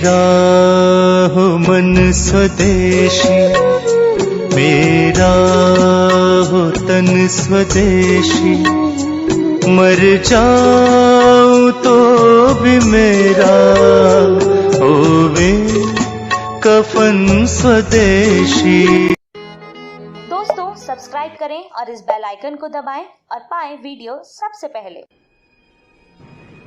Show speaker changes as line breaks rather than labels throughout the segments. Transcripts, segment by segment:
मेरा हो मन स्वदेशी, मेरा हो तन स्वदेशी, मर जाऊं तो भी मेरा होवे कफन स्वदेशी।
दोस्तों सब्सक्राइब करें और इस बेल आइकन को दबाएं और पाएं वीडियो सबसे पहले।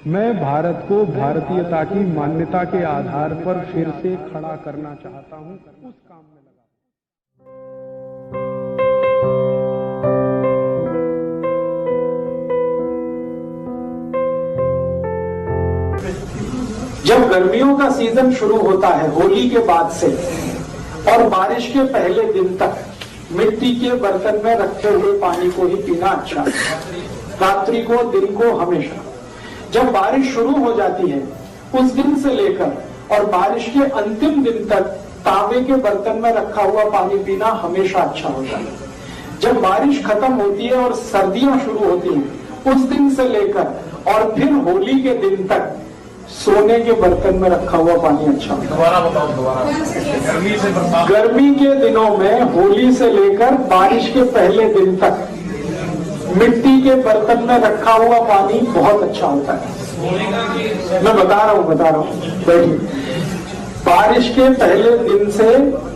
मैं भारत को भारतीयता की मान्यता के आधार पर फिर से खड़ा करना चाहता हूं, उस काम में लगा।
जब गर्मियों का सीजन शुरू होता है होली के बाद से और बारिश के पहले दिन तक मिट्टी के बर्तन में रखे हुए पानी को ही पीना अच्छा, रात्रि को दिन को हमेशा। जब बारिश शुरू हो जाती है उस दिन से लेकर और बारिश के अंतिम दिन तक तांबे के बर्तन में रखा हुआ पानी पीना हमेशा अच्छा होता है। जब बारिश खत्म होती है और सर्दियां शुरू होती हैं उस दिन से लेकर और फिर होली के दिन तक सोने के बर्तन में रखा हुआ पानी अच्छा होता है।
दोबारा बताओ, दोबारा।
गर्मी के दिनों में होली से लेकर बारिश के पहले दिन तक मिट्टी के बर्तन में रखा हुआ पानी बहुत अच्छा होता है। मैं बता रहा हूँ बैठिए। बारिश के पहले दिन से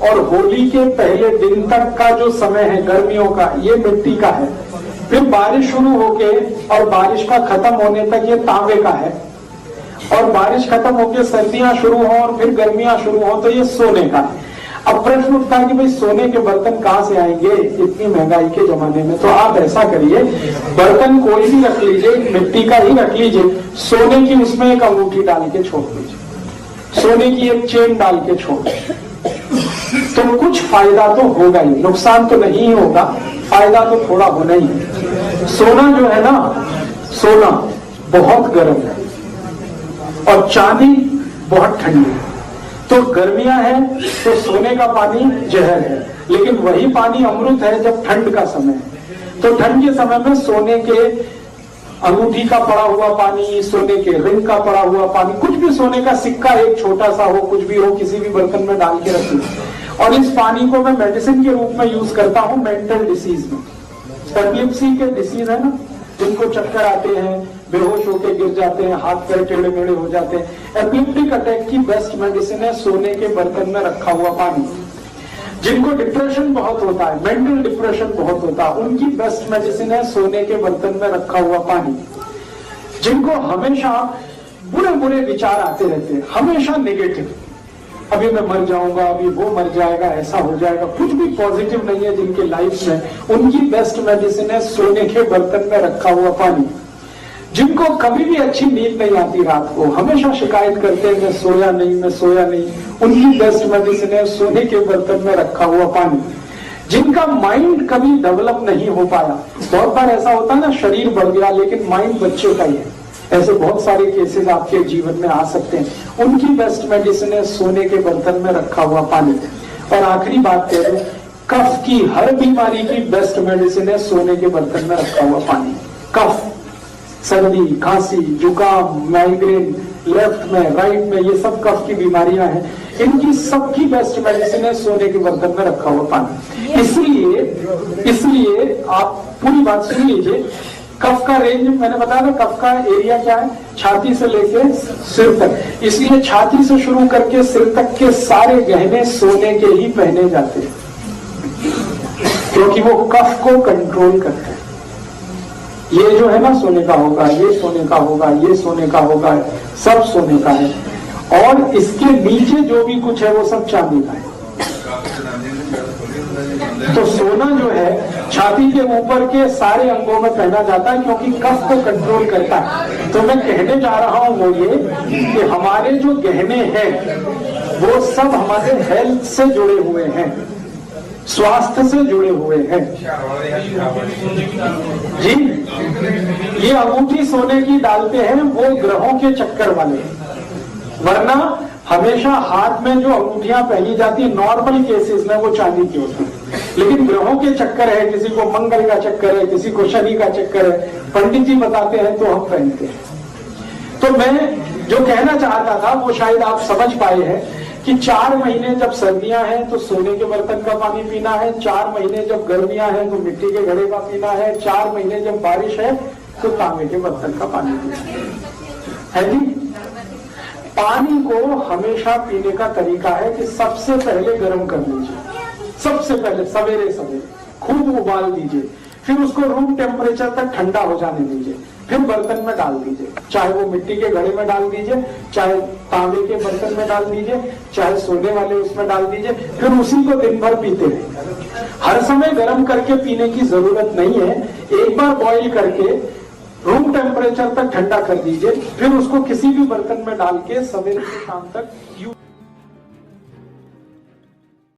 और होली के पहले दिन तक का जो समय है गर्मियों का, ये मिट्टी का है। फिर बारिश शुरू होके और बारिश का खत्म होने तक ये तांबे का है, और बारिश खत्म होके सर्दियां शुरू हो और फिर गर्मियां शुरू हो तो ये सोने का है। अब प्रश्न उठता है कि भाई सोने के बर्तन कहाँ से आएंगे इतनी महंगाई के जमाने में? तो आप ऐसा करिए, बर्तन कोई भी रख लीजिए, मिट्टी का ही रख लीजिए, सोने की उसमें एक अंगूठी डाल के छोड़ दीजिए, सोने की एक चेन डाल के छोड़ दीजिए, तो कुछ फायदा तो होगा ही, नुकसान तो नहीं होगा, फायदा तो थोड़ा होना ही है। सोना जो है ना, सोना बहुत गर्म है और चांदी बहुत ठंडी है। तो गर्मियां हैं तो सोने का पानी जहर है, लेकिन वही पानी अमृत है जब ठंड का समय है। तो ठंड के समय में सोने के अंगूठी का पड़ा हुआ पानी, सोने के रिंग का पड़ा हुआ पानी, कुछ भी सोने का सिक्का एक छोटा सा हो, कुछ भी हो, किसी भी बर्तन में डाल के रखिए। और इस पानी को मैं मेडिसिन के रूप में यूज करता हूं मेंटल डिसीज में। एपिलेप्सी के डिसीज है ना, जिनको चक्कर आते हैं, बेहोश होकर गिर जाते हैं, हाथ पैर टेढ़े मेढ़े हो जाते हैं, एपिलेप्टिक अटैक की बेस्ट मेडिसिन है सोने के बर्तन में रखा हुआ पानी। जिनको डिप्रेशन बहुत होता है, मेंटल डिप्रेशन बहुत होता है, उनकी बेस्ट मेडिसिन है सोने के बर्तन में रखा हुआ पानी। जिनको हमेशा बुरे बुरे विचार आते रहते हैं, हमेशा नेगेटिव, अभी मैं मर जाऊंगा, अभी वो मर जाएगा, ऐसा हो जाएगा, कुछ भी पॉजिटिव नहीं है जिनके लाइफ में, उनकी बेस्ट मेडिसिन है सोने के बर्तन में रखा हुआ पानी। जिनको कभी भी अच्छी नींद नहीं आती रात को, हमेशा शिकायत करते हैं मैं सोया नहीं, उनकी बेस्ट मेडिसिन है सोने के बर्तन में रखा हुआ पानी। जिनका माइंड कभी डेवलप नहीं हो पाया, बहुत बार ऐसा होता है ना, शरीर बढ़ गया लेकिन माइंड बच्चे का ही है, ऐसे बहुत सारे केसेस आपके जीवन में आ सकते हैं, उनकी बेस्ट मेडिसिन है सोने के बर्तन में रखा हुआ पानी। और आखिरी बात कह दूं, कफ की हर बीमारी की बेस्ट मेडिसिन है सोने के बर्तन में रखा हुआ पानी। कफ, सर्दी, खांसी, जुकाम, माइग्रेन, लेफ्ट में, राइट में, ये सब कफ की बीमारियां हैं, इनकी सबकी बेस्ट मेडिसिन है सोने के बर्तन में रखा हुआ पानी। इसलिए आप पूरी बात सुन लीजिए। कफ का रेंज मैंने बताया था, कफ का एरिया क्या है, छाती से लेके सिर तक। इसलिए छाती से शुरू करके सिर तक के सारे गहने सोने के ही पहने जाते हैं, क्योंकि वो कफ को कंट्रोल करते हैं। ये जो है ना सोने का होगा, ये सोने का होगा, ये सोने का होगा, सब सोने का है। और इसके नीचे जो भी कुछ है वो सब चांदी का है। तो सोना जो है छाती के ऊपर के सारे अंगों में पहना जाता है, क्योंकि कफ को कंट्रोल करता है। तो मैं कहने जा रहा हूं वो ये कि हमारे जो गहने हैं वो सब हमारे हेल्थ से जुड़े हुए हैं, स्वास्थ्य से जुड़े हुए हैं जी। ये अंगूठी सोने की डालते हैं वो ग्रहों के चक्कर वाले, वरना हमेशा हाथ में जो अंगूठियां पहनी जाती है नॉर्मल केसेस में वो चांदी की होती है, लेकिन ग्रहों के चक्कर है, किसी को मंगल का चक्कर है, किसी को शनि का चक्कर है, पंडित जी बताते हैं तो हम पहनते हैं। तो मैं जो कहना चाहता था वो शायद आप समझ पाए हैं कि 4 महीने जब सर्दियां हैं तो सोने के बर्तन का पानी पीना है, 4 महीने जब गर्मियां हैं तो मिट्टी के घड़े का पीना है, 4 महीने जब बारिश है तो तांबे के बर्तन का पानी पीना है जी। पानी को हमेशा पीने का तरीका है कि सबसे पहले गर्म कर लीजिए, सबसे पहले सवेरे सवेरे खूब उबाल दीजिए, फिर उसको रूम टेम्परेचर तक ठंडा हो जाने दीजिए, फिर बर्तन में डाल दीजिए, चाहे वो मिट्टी के घड़े में डाल दीजिए, चाहे तांबे के बर्तन में डाल दीजिए, चाहे सोने वाले उसमें डाल दीजिए, फिर उसी को दिन भर पीते रहिए। हर समय गर्म करके पीने की जरूरत नहीं है, एक बार बॉईल करके रूम टेम्परेचर तक ठंडा कर दीजिए, फिर उसको किसी भी बर्तन में डाल के सवेरे से शाम तक